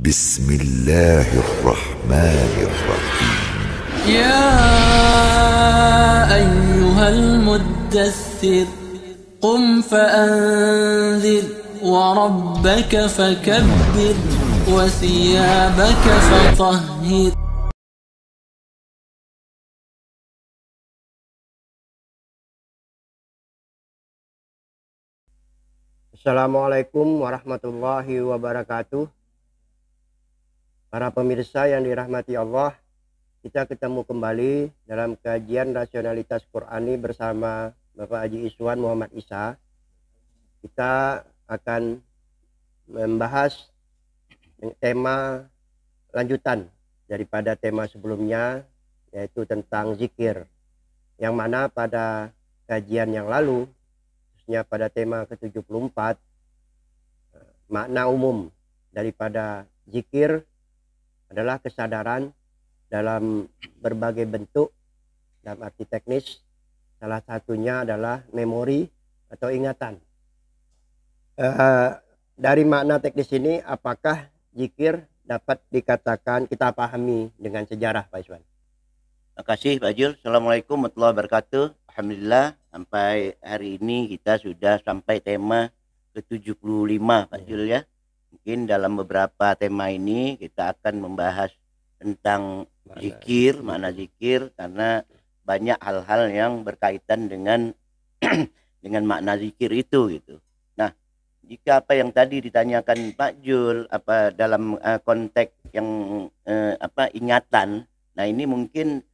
بسم الله الرحمن الرحيم يا أيها المدثر قم فأنذر وربك فكبر وثيابك فطهر. Assalamualaikum warahmatullahi wabarakatuh. Para pemirsa yang dirahmati Allah, kita ketemu kembali dalam kajian rasionalitas Qur'ani bersama Bapak Haji Iswan Muhammad Isa. Kita akan membahas tema lanjutan daripada tema sebelumnya, yaitu tentang zikir, yang mana pada kajian yang lalu, khususnya pada tema ke-74, makna umum daripada zikir adalah kesadaran dalam berbagai bentuk dalam arti teknis. Salah satunya adalah memori atau ingatan. Dari makna teknis ini, apakah zikir dapat dikatakan kita pahami dengan sejarah, Pak Iswan? Terima kasih Pak Jul. Assalamualaikum warahmatullahi wabarakatuh. Alhamdulillah sampai hari ini kita sudah sampai tema ke-75 Pak Jul ya. Mungkin dalam beberapa tema ini kita akan membahas tentang zikir, makna zikir, karena banyak hal-hal yang berkaitan dengan dengan makna zikir itu gitu. Nah, jika apa yang tadi ditanyakan Pak Jul apa dalam konteks yang ingatan, nah ini mungkin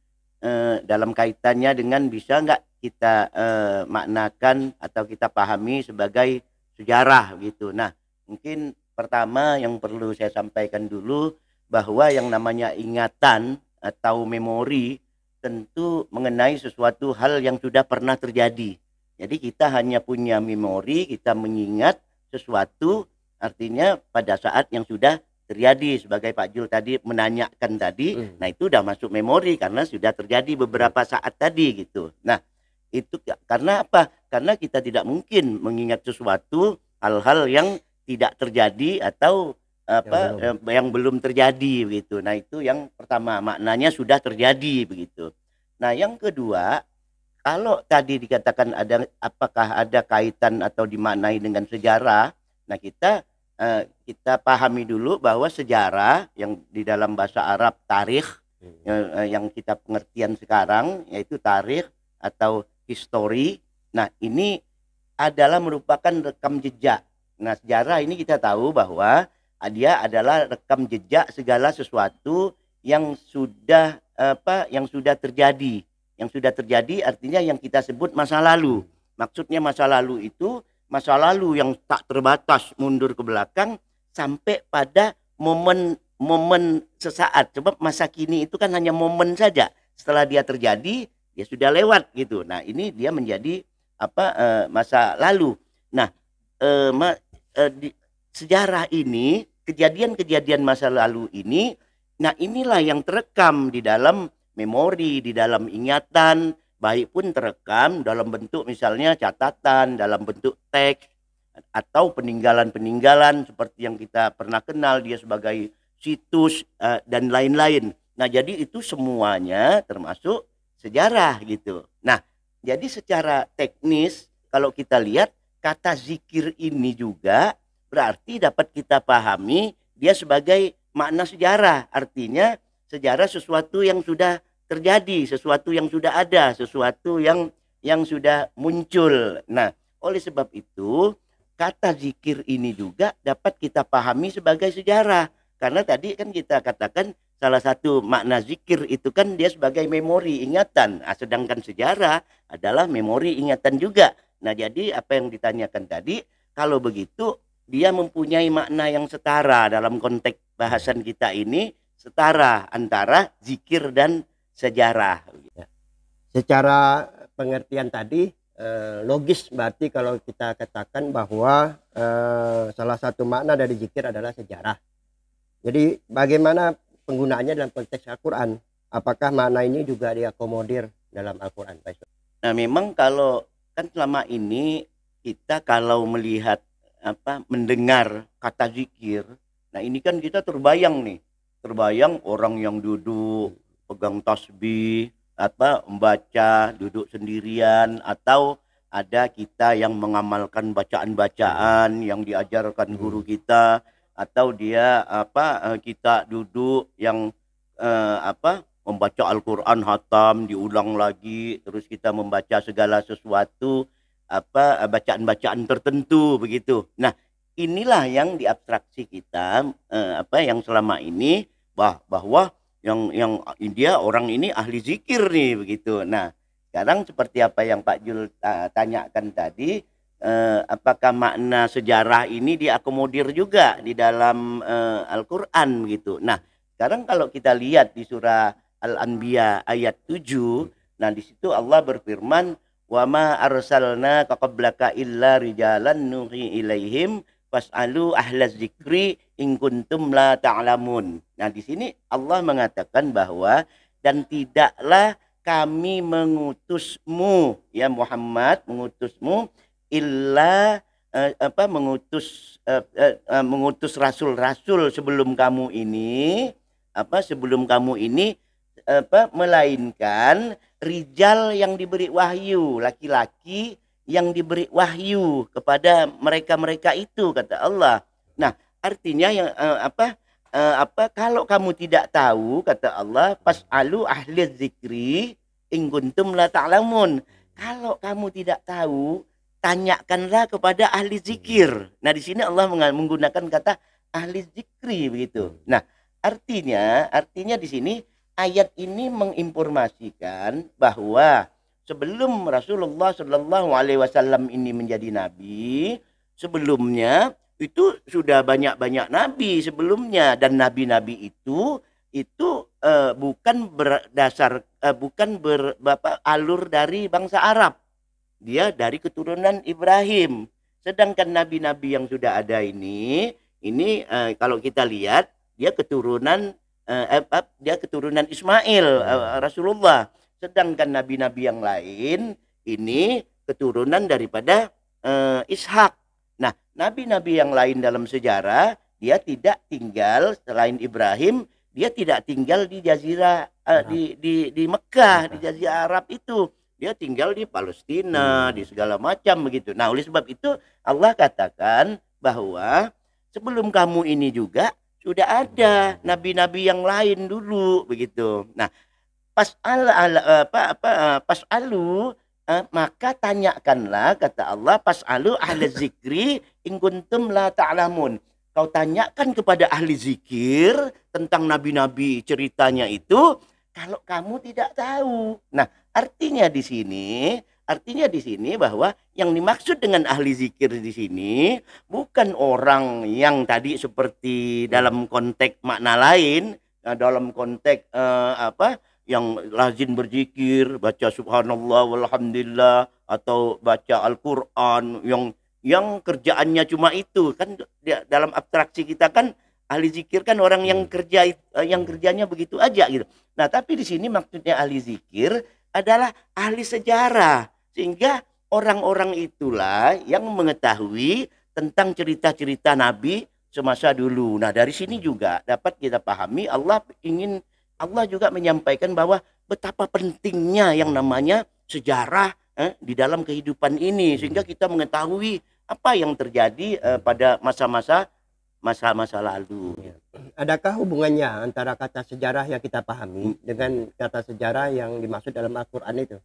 dalam kaitannya dengan bisa nggak kita maknakan atau kita pahami sebagai sejarah gitu. Nah, mungkin pertama yang perlu saya sampaikan dulu bahwa yang namanya ingatan atau memori tentu mengenai sesuatu hal yang sudah pernah terjadi. Jadi kita hanya punya memori, kita mengingat sesuatu, artinya pada saat yang sudah terjadi, sebagai Pak Jul tadi menanyakan tadi, nah itu udah masuk memori karena sudah terjadi beberapa saat tadi gitu. Nah, itu karena apa? Karena kita tidak mungkin mengingat sesuatu hal-hal yang tidak terjadi atau yang belum terjadi begitu. Nah, itu yang pertama, maknanya sudah terjadi begitu. Nah, yang kedua, kalau tadi dikatakan apakah ada kaitan atau dimaknai dengan sejarah, nah kita pahami dulu bahwa sejarah yang di dalam bahasa Arab tarikh, yang kita pengertian sekarang yaitu tarikh atau history. Nah, ini adalah merupakan rekam jejak. Nah, sejarah ini kita tahu bahwa dia adalah rekam jejak segala sesuatu yang sudah terjadi. Yang sudah terjadi artinya yang kita sebut masa lalu. Maksudnya masa lalu itu masa lalu yang tak terbatas mundur ke belakang sampai pada momen sesaat. Sebab masa kini itu kan hanya momen saja. Setelah dia terjadi, dia sudah lewat gitu. Nah, ini dia menjadi masa lalu. Nah, di sejarah ini, kejadian-kejadian masa lalu ini, nah inilah yang terekam di dalam memori, di dalam ingatan, baik pun terekam dalam bentuk misalnya catatan, dalam bentuk teks, atau peninggalan-peninggalan seperti yang kita pernah kenal dia sebagai situs dan lain-lain. Nah, jadi itu semuanya termasuk sejarah gitu. Nah, jadi secara teknis kalau kita lihat kata zikir ini juga berarti dapat kita pahami dia sebagai makna sejarah. Artinya sejarah sesuatu yang sudah terjadi, sesuatu yang sudah ada, sesuatu yang sudah muncul. Nah, oleh sebab itu kata zikir ini juga dapat kita pahami sebagai sejarah. Karena tadi kan kita katakan salah satu makna zikir itu kan dia sebagai memori, ingatan. Nah, sedangkan sejarah adalah memori, ingatan juga. Nah, jadi apa yang ditanyakan tadi, kalau begitu dia mempunyai makna yang setara dalam konteks bahasan kita ini, setara antara zikir dan sejarah. Secara pengertian tadi, logis berarti kalau kita katakan bahwa salah satu makna dari zikir adalah sejarah. Jadi bagaimana penggunaannya dalam konteks Al-Quran? Apakah makna ini juga diakomodir dalam Al-Quran? Nah, memang kalau kan selama ini kita kalau melihat mendengar kata zikir Nah ini kan kita terbayang nih, terbayang orang yang duduk pegang tasbih, membaca duduk sendirian, atau ada kita yang mengamalkan bacaan-bacaan yang diajarkan guru kita, atau dia kita duduk yang membaca Al-Quran hatam diulang lagi, terus kita membaca segala sesuatu bacaan-bacaan tertentu begitu. Nah inilah yang diabstraksi kita yang selama ini bahwa yang dia orang ini ahli zikir nih begitu. Nah sekarang seperti apa yang Pak Jul tanyakan tadi, apakah makna sejarah ini diakomodir juga di dalam Al-Quran gitu. Nah sekarang kalau kita lihat di surah Al-Anbiya ayat 7, nah di situ Allah berfirman, wa ma arsalna qablaka illa rijalan nuhi ilaihim fas'alu ahlaz zikri in kuntum la ta'lamun. Nah, di sini Allah mengatakan bahwa dan tidaklah kami mengutusmu ya Muhammad, mengutusmu illa mengutus rasul-rasul sebelum kamu ini melainkan rijal yang diberi wahyu, laki-laki yang diberi wahyu kepada mereka-mereka itu, kata Allah. Nah, artinya yang kalau kamu tidak tahu, kata Allah, fas'alu ahli zikri in kuntum la ta'lamun. Kalau kamu tidak tahu, tanyakanlah kepada ahli zikir. Nah, di sini Allah menggunakan kata ahli zikri begitu. Nah, artinya di sini ayat ini menginformasikan bahwa sebelum Rasulullah Shallallahu Alaihi Wasallam ini menjadi nabi, sebelumnya itu sudah banyak nabi sebelumnya, dan nabi-nabi itu bukan alur dari bangsa Arab, dia dari keturunan Ibrahim. Sedangkan nabi-nabi yang sudah ada ini kalau kita lihat dia keturunan Ismail, Rasulullah. Sedangkan nabi-nabi yang lain ini keturunan daripada Ishak. Nah, nabi-nabi yang lain dalam sejarah dia tidak tinggal selain Ibrahim, dia tidak tinggal di jazirah di Mekah, di jazirah Arab itu. Dia tinggal di Palestina, di segala macam begitu. Nah, oleh sebab itu Allah katakan bahwa sebelum kamu ini juga sudah ada nabi-nabi yang lain dulu begitu. Nah, pas'alu maka tanyakanlah, kata Allah, pas'alu ahli zikri in kuntum la ta'lamun. Kau tanyakan kepada ahli zikir tentang nabi-nabi ceritanya itu kalau kamu tidak tahu. Nah, artinya di sini bahwa yang dimaksud dengan ahli zikir di sini bukan orang yang tadi seperti dalam konteks makna lain, dalam konteks yang lazim berzikir, baca subhanallah walhamdulillah, atau baca Al-Quran yang kerjaannya cuma itu. Kan dalam abstraksi kita kan ahli zikir kan orang yang kerjanya begitu aja gitu. Nah, tapi di sini maksudnya ahli zikir adalah ahli sejarah, sehingga orang-orang itulah yang mengetahui tentang cerita-cerita Nabi semasa dulu. Nah, dari sini juga dapat kita pahami Allah juga menyampaikan bahwa betapa pentingnya yang namanya sejarah di dalam kehidupan ini, sehingga kita mengetahui apa yang terjadi pada masa-masa lalu. Adakah hubungannya antara kata sejarah yang kita pahami dengan kata sejarah yang dimaksud dalam Al-Quran itu?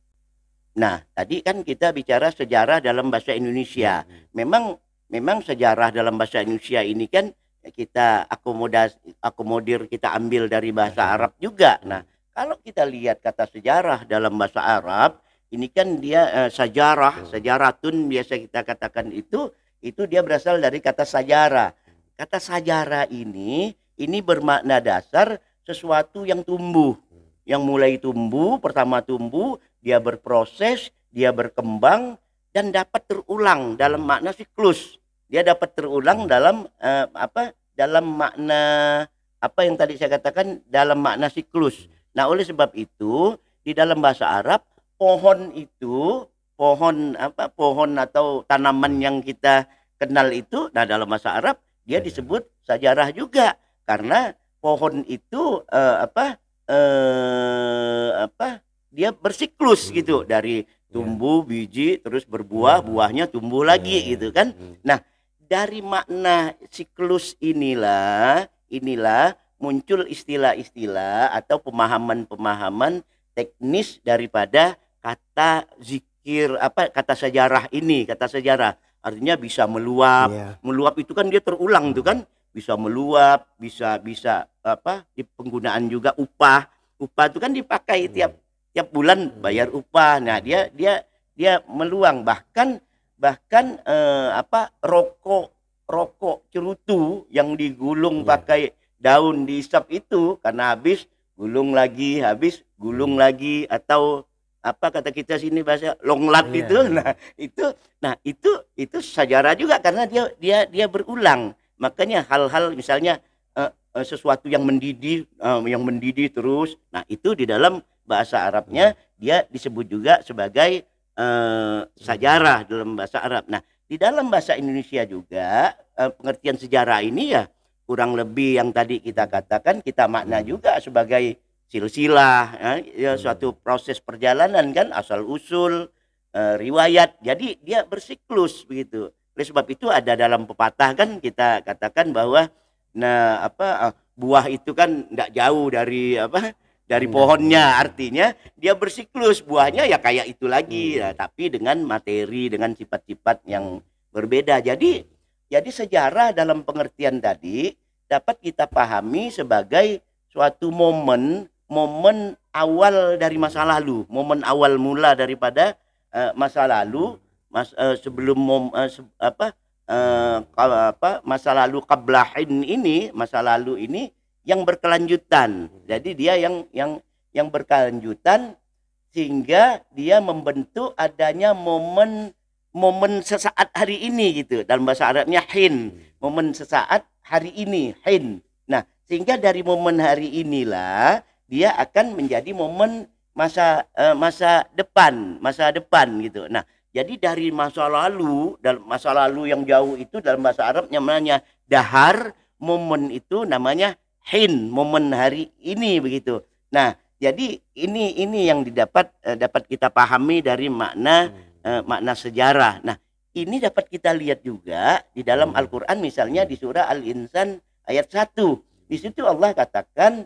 Nah, tadi kan kita bicara sejarah dalam bahasa Indonesia. Memang sejarah dalam bahasa Indonesia ini kan kita akomodir, kita ambil dari bahasa Arab juga. Nah, kalau kita lihat kata sejarah dalam bahasa Arab, ini kan dia sajaratun biasa kita katakan itu dia berasal dari kata sajarah. Kata sajarah ini bermakna dasar sesuatu yang tumbuh, yang mulai tumbuh, pertama tumbuh, dia berproses, dia berkembang dan dapat terulang dalam makna siklus. Dia dapat terulang dalam dalam makna apa yang tadi saya katakan, dalam makna siklus. Nah, oleh sebab itu di dalam bahasa Arab pohon atau tanaman yang kita kenal itu, nah dalam bahasa Arab dia disebut sajarah juga karena pohon itu dia bersiklus gitu, dari tumbuh biji terus berbuah, buahnya tumbuh lagi gitu kan. Nah, dari makna siklus inilah muncul istilah-istilah atau pemahaman-pemahaman teknis daripada kata zikir, kata sejarah ini. Kata sejarah artinya bisa meluap. Meluap itu kan dia terulang tuh kan, bisa meluap, bisa di penggunaan juga upah itu kan dipakai tiap bulan bayar upah. Nah, dia meluang, bahkan rokok cerutu yang digulung pakai daun dihisap itu karena habis gulung lagi, atau apa kata kita sini bahasa longlat itu. Nah, itu sejarah juga karena dia berulang. Makanya hal-hal misalnya sesuatu yang mendidih terus. Nah, itu di dalam bahasa Arabnya dia disebut juga sebagai sejarah dalam bahasa Arab. Nah, di dalam bahasa Indonesia juga pengertian sejarah ini ya kurang lebih yang tadi kita katakan, kita makna juga sebagai silsilah, suatu proses perjalanan kan, asal usul riwayat. Jadi dia bersiklus begitu. Oleh sebab itu ada dalam pepatah kan kita katakan bahwa buah itu kan tidak jauh dari pohonnya, artinya dia bersiklus, buahnya ya kayak itu lagi, tapi dengan materi, dengan sifat-sifat yang berbeda. Jadi sejarah dalam pengertian tadi dapat kita pahami sebagai suatu momen awal dari masa lalu, momen awal mula daripada masa lalu, masa lalu qablahin ini, masa lalu ini yang berkelanjutan. Jadi dia yang berkelanjutan sehingga dia membentuk adanya momen sesaat hari ini gitu. Dalam bahasa Arabnya hin, momen sesaat hari ini, hin. Nah, sehingga dari momen hari inilah dia akan menjadi momen masa depan gitu. Nah, jadi dari masa lalu, dalam masa lalu yang jauh itu dalam bahasa Arab namanya dahar, momen itu namanya hin, momen hari ini begitu. Nah, jadi ini yang dapat kita pahami dari makna sejarah. Nah, ini dapat kita lihat juga di dalam Al-Qur'an, misalnya di surah Al-Insan ayat 1. Di situ Allah katakan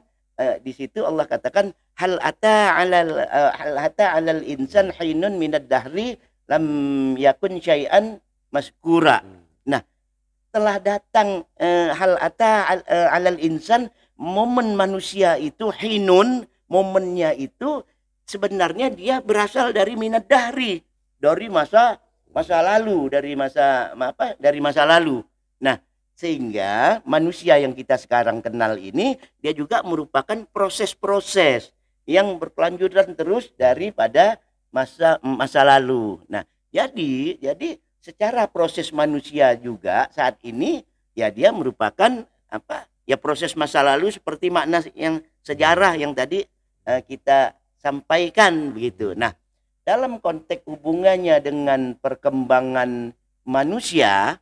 hal ata 'alal insan hinun minad dahri lam yakun syai'an maskura. Nah, telah datang hal ata 'alal insan, momen manusia itu hinun, momennya itu sebenarnya dia berasal dari minad dahri, dari masa lalu, dari masa lalu. Nah, sehingga manusia yang kita sekarang kenal ini dia juga merupakan proses-proses yang berkelanjutan terus daripada masa lalu. Nah, jadi secara proses manusia juga saat ini ya dia merupakan proses masa lalu seperti makna yang sejarah yang tadi kita sampaikan begitu. Nah, dalam konteks hubungannya dengan perkembangan manusia,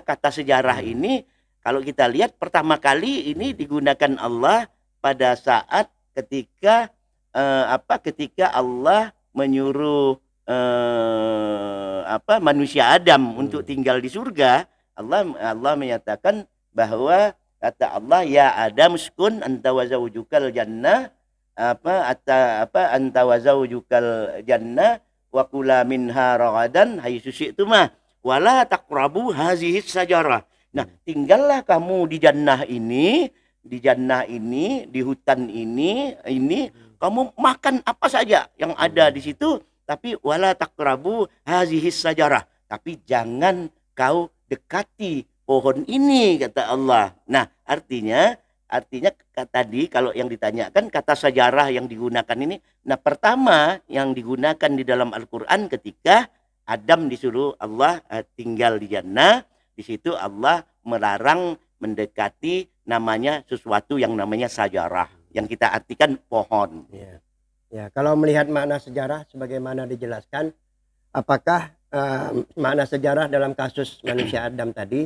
kata sejarah ini kalau kita lihat pertama kali ini digunakan Allah pada saat ketika Allah menyuruh manusia Adam untuk tinggal di surga. Allah menyatakan bahwa kata Allah, ya Adam uskun anta wa zawjukal jannah anta wa zawjukal jannah wa kula minha ragadan haitsu syi'tuma wala taqrabu hazihi sajarah. Nah, tinggallah kamu di jannah ini, di hutan ini kamu makan apa saja yang ada di situ, tapi wala taqrabu hazihi sajarah, tapi jangan kau dekati pohon ini, kata Allah. Nah, artinya tadi kalau yang ditanyakan kata sejarah yang digunakan ini, nah pertama yang digunakan di dalam Al-Qur'an ketika Adam disuruh Allah tinggal di jannah, di situ Allah melarang mendekati namanya sesuatu yang namanya sejarah, yang kita artikan pohon. Ya, kalau melihat makna sejarah sebagaimana dijelaskan, apakah makna sejarah dalam kasus manusia Adam tadi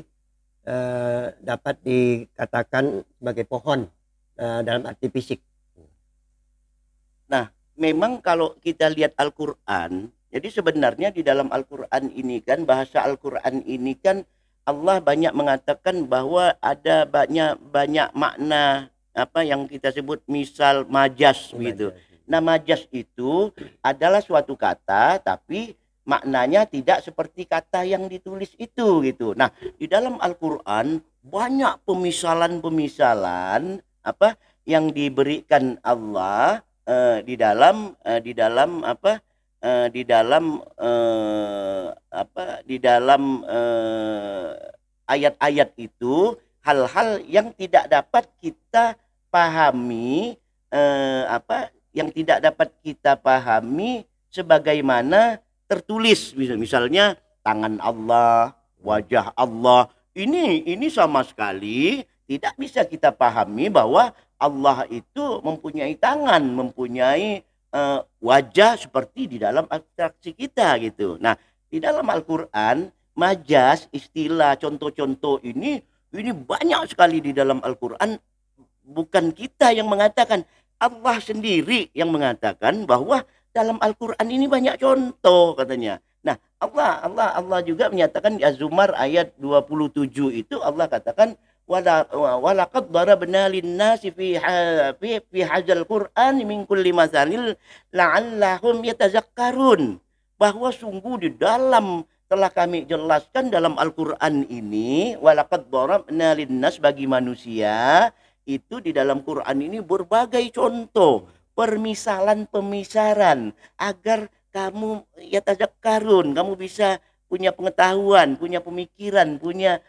dapat dikatakan sebagai pohon dalam arti fisik. Nah, memang kalau kita lihat Al-Quran, jadi sebenarnya di dalam Al-Quran ini kan, bahasa Al-Quran ini kan Allah banyak mengatakan bahwa ada banyak makna apa yang kita sebut misal majas gitu. Nah, majas itu adalah suatu kata tapi maknanya tidak seperti kata yang ditulis itu gitu. Nah, di dalam Al-Qur'an banyak pemisalan-pemisalan apa yang diberikan Allah di dalam ayat-ayat itu, hal-hal yang tidak dapat kita pahami yang tidak dapat kita pahami sebagaimana tertulis. Misalnya tangan Allah, wajah Allah, ini sama sekali tidak bisa kita pahami bahwa Allah itu mempunyai tangan, mempunyai wajah seperti di dalam abstraksi kita gitu. Nah, di dalam Al-Quran majas, istilah, contoh-contoh ini banyak sekali di dalam Al-Quran. Bukan kita yang mengatakan, Allah sendiri yang mengatakan bahwa dalam Al-Quran ini banyak contoh katanya. Nah, Allah juga menyatakan di Az-Zumar ayat 27 itu Allah katakan walaqad darabna lin-nasi fi hadzal Qur'an min kulli mathalil la'allahum yatazakkarun. Bahwa sungguh di dalam telah kami jelaskan dalam Al-Quran ini, walaqad darabna lin-nas, bagi manusia itu di dalam Quran ini berbagai contoh, permisalan-pemisalan agar kamu yatazakkarun, kamu bisa punya pengetahuan, punya pemikiran, punya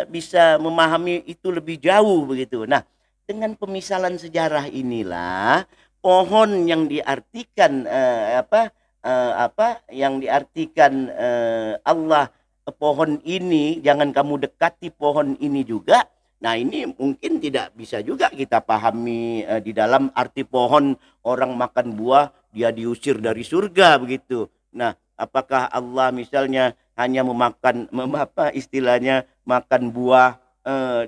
bisa memahami itu lebih jauh begitu. Nah, dengan pemisalan sejarah inilah pohon yang diartikan Allah, pohon ini jangan kamu dekati pohon ini juga. Nah, ini mungkin tidak bisa juga kita pahami di dalam arti pohon orang makan buah dia diusir dari surga begitu. Nah, apakah Allah misalnya hanya istilahnya makan buah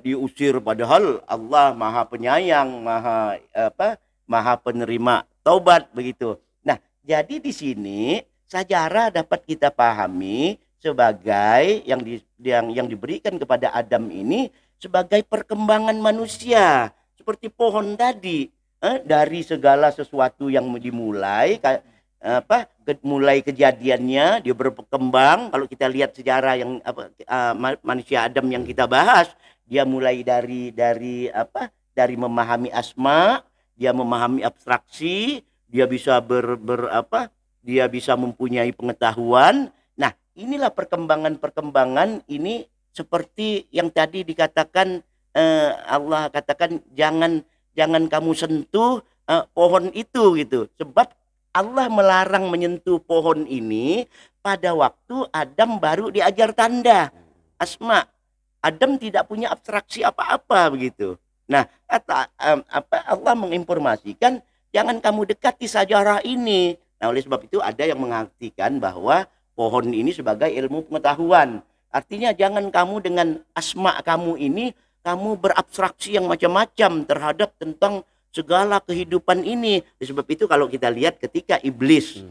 diusir, padahal Allah Maha Penyayang, Maha Penerima taubat begitu. Nah, jadi di sini sejarah dapat kita pahami sebagai yang diberikan kepada Adam ini sebagai perkembangan manusia, seperti pohon tadi, dari segala sesuatu yang dimulai mulai kejadiannya dia berkembang. Kalau kita lihat sejarah yang manusia Adam yang kita bahas, dia mulai dari memahami asma, dia memahami abstraksi, dia bisa dia bisa mempunyai pengetahuan. Nah, inilah perkembangan ini seperti yang tadi dikatakan, Allah katakan jangan kamu sentuh pohon itu gitu. Sebab Allah melarang menyentuh pohon ini pada waktu Adam baru diajar tanda asma. Adam tidak punya abstraksi apa-apa begitu. Nah, Allah menginformasikan jangan kamu dekati sejarah ini. Nah, oleh sebab itu ada yang mengartikan bahwa pohon ini sebagai ilmu pengetahuan. Artinya jangan kamu dengan asma kamu ini kamu berabstraksi yang macam-macam terhadap tentang segala kehidupan ini. Sebab itu kalau kita lihat ketika iblis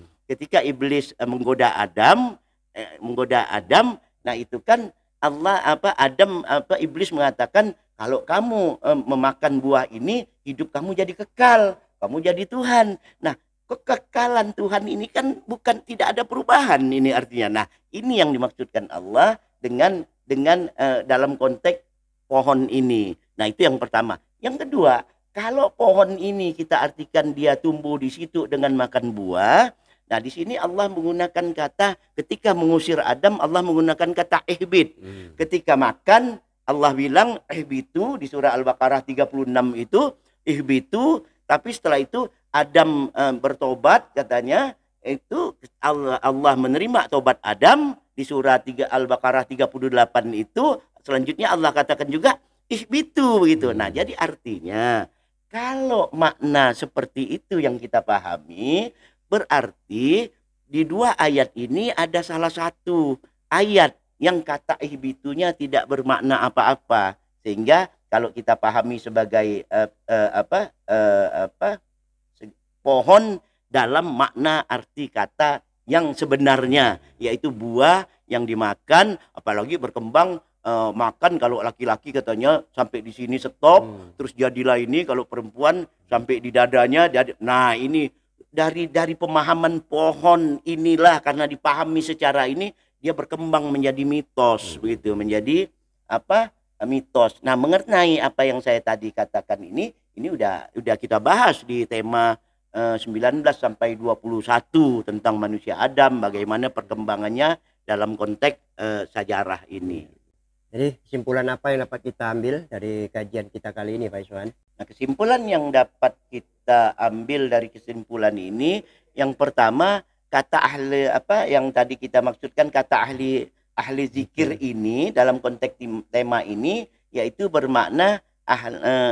menggoda Adam, nah itu kan iblis mengatakan kalau kamu memakan buah ini hidup kamu jadi kekal, kamu jadi Tuhan. Nah, kekekalan Tuhan ini kan tidak ada perubahan ini artinya. Nah, ini yang dimaksudkan Allah dengan dalam konteks pohon ini. Nah, itu yang pertama. Yang kedua, kalau pohon ini kita artikan dia tumbuh di situ dengan makan buah. Nah, di sini Allah menggunakan kata, ketika mengusir Adam, Allah menggunakan kata ihbit. Ketika makan, Allah bilang ihbitu di surah Al-Baqarah 36 itu ihbitu. Tapi setelah itu Adam bertobat, katanya itu Allah menerima tobat Adam di surah Al-Baqarah 38 itu. Selanjutnya Allah katakan juga ihbitu begitu. Nah, jadi artinya kalau makna seperti itu yang kita pahami, berarti di dua ayat ini ada salah satu ayat yang kata ihbitunya tidak bermakna apa-apa, sehingga kalau kita pahami sebagai pohon dalam makna arti kata yang sebenarnya, yaitu buah yang dimakan, apalagi berkembang. Makan kalau laki-laki katanya sampai di sini stop, terus jadilah ini, kalau perempuan sampai di dadanya. Nah, ini dari pemahaman pohon inilah, karena dipahami secara ini, dia berkembang menjadi mitos begitu, menjadi mitos. Nah, mengenai apa yang saya tadi katakan ini udah kita bahas di tema 19 sampai 21 tentang manusia Adam, bagaimana perkembangannya dalam konteks sejarah ini. Jadi kesimpulan apa yang dapat kita ambil dari kajian kita kali ini, Pak Iswan? Nah, kesimpulan yang dapat kita ambil dari kesimpulan ini, yang pertama, kata ahli yang tadi kita maksudkan, kata ahli zikir ini dalam konteks tema ini, yaitu bermakna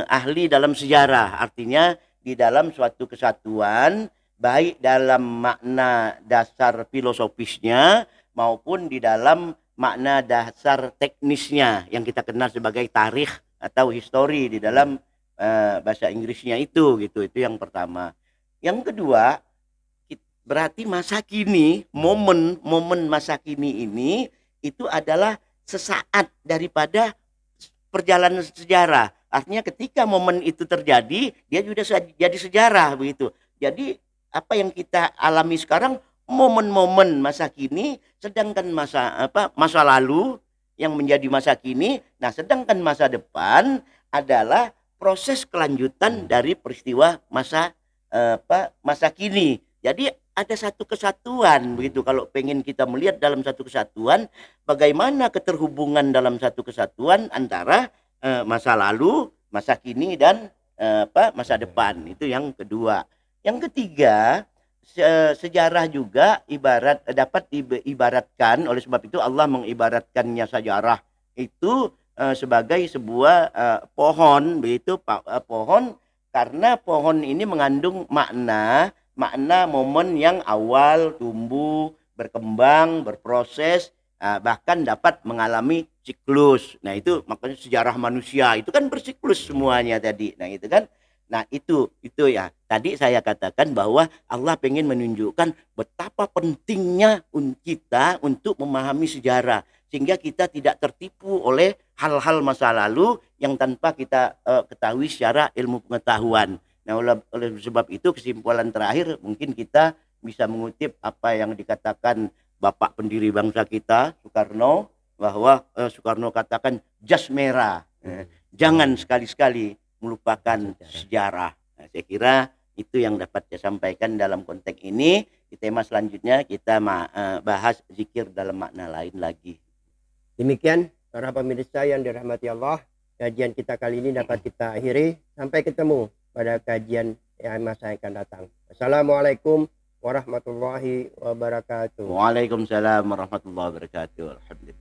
ahli dalam sejarah, artinya di dalam suatu kesatuan, baik dalam makna dasar filosofisnya maupun di dalam makna dasar teknisnya yang kita kenal sebagai tarikh atau histori di dalam bahasa Inggrisnya itu yang pertama. Yang kedua, berarti masa kini, momen masa kini ini itu adalah sesaat daripada perjalanan sejarah. Artinya ketika momen itu terjadi, dia sudah jadi sejarah begitu. Jadi apa yang kita alami sekarang momen-momen masa kini, sedangkan masa lalu yang menjadi masa kini. Nah, sedangkan masa depan adalah proses kelanjutan dari peristiwa masa kini. Jadi ada satu kesatuan begitu. Kalau pengen kita melihat dalam satu kesatuan, bagaimana keterhubungan dalam satu kesatuan antara masa lalu, masa kini, dan masa depan. Itu yang kedua. Yang ketiga, sejarah juga dapat diibaratkan, oleh sebab itu Allah mengibaratkannya sejarah itu sebagai sebuah pohon begitu, pohon, karena pohon ini mengandung makna momen yang awal tumbuh, berkembang, berproses, bahkan dapat mengalami siklus. Nah, itu makanya sejarah manusia itu kan bersiklus semuanya tadi. Nah, itu kan. Nah, itu ya. Tadi saya katakan bahwa Allah pengen menunjukkan betapa pentingnya kita untuk memahami sejarah, sehingga kita tidak tertipu oleh hal-hal masa lalu yang tanpa kita ketahui secara ilmu pengetahuan. Nah, oleh sebab itu kesimpulan terakhir mungkin kita bisa mengutip apa yang dikatakan Bapak pendiri bangsa kita, Soekarno, bahwa Soekarno katakan jas merah. Jangan sekali-sekali melupakan sejarah. Nah, saya kira itu yang dapat saya sampaikan dalam konteks ini. Di tema selanjutnya kita bahas zikir dalam makna lain lagi. Demikian para pemirsa yang dirahmati Allah, kajian kita kali ini dapat kita akhiri. Sampai ketemu pada kajian yang masa akan datang. Assalamualaikum warahmatullahi wabarakatuh. Waalaikumsalam warahmatullahi wabarakatuh. Alhamdulillah.